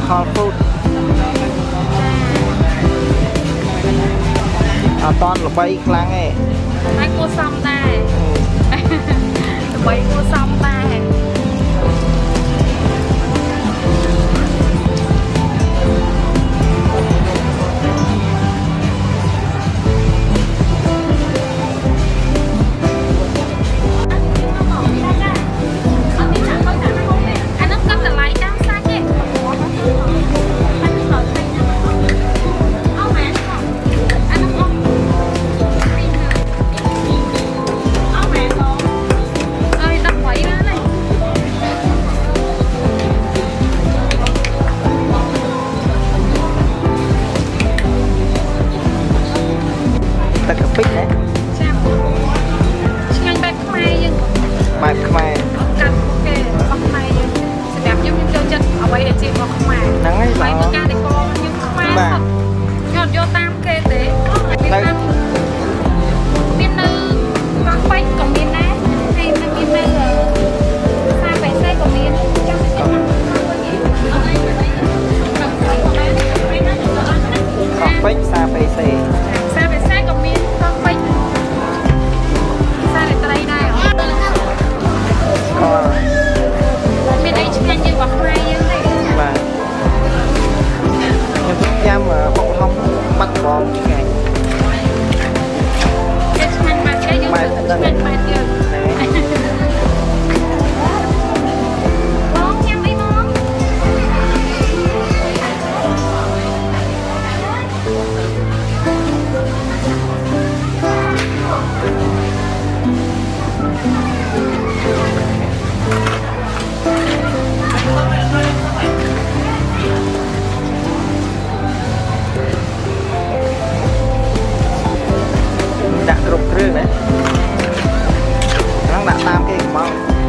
local food អត់តន់ល្បីខ្លាំងទេហើយគួរសមដែរល្បីគួរសមដែរ ទឹកកាពិណាចាំឆ្ងាញ់បែបខ្មែរយើងបែបខ្មែរកាត់គេរបស់ខ្មែរយើងសម្រាប់ខ្ញុំចូលចិត្តអ្វីដែលជារបស់ខ្មែរហ្នឹងហើយហើយមើលការដេកខ្ញុំខ្មែរខ្ញុំយកតាមគេទេមាននៅកងពេជ្រក៏មានដែរហើយនៅមាននៅសាបេសេក៏មានចាំទៅកងពេជ្រសាបេសេក៏មានកងពេជ្រសាលេត្រីដែរមានអីឆ្ងាញ់ជាងរបស់ខ្មែរយើងទេបាទខ្ញុំញ៉ាំបុកហុងបាត់ដំបងឆ្ងាញ់ឆ្ងាញ់មកគេយើងឆ្ងាញ់មកយើងបងញ៉ាំអីបងដាក់គ្រប់គ្រឿងណាហ្នឹងដាក់តាមគេកំង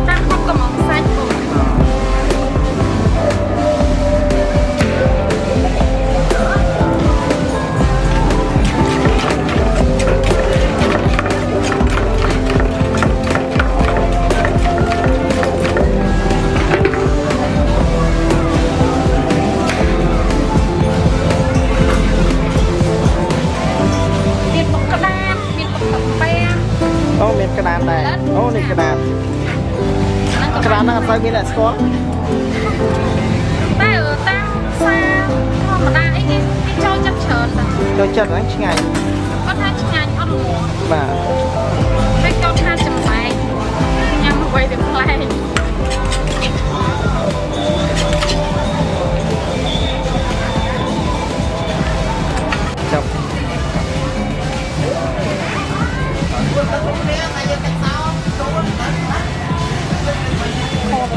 តាមហុកកំងសាច់បងអូមានក្តានដែរអូនេះក្តានហ្នឹងអត់សូវមានអ្នកស្គាល់តែតាមផ្សារធម្មតាអីគេចូលចិត្តច្រើនតាចូលចិត្តហ្នឹងឆ្ងាញ់គាត់ថាឆ្ងាញ់អត់ល្មមបាទ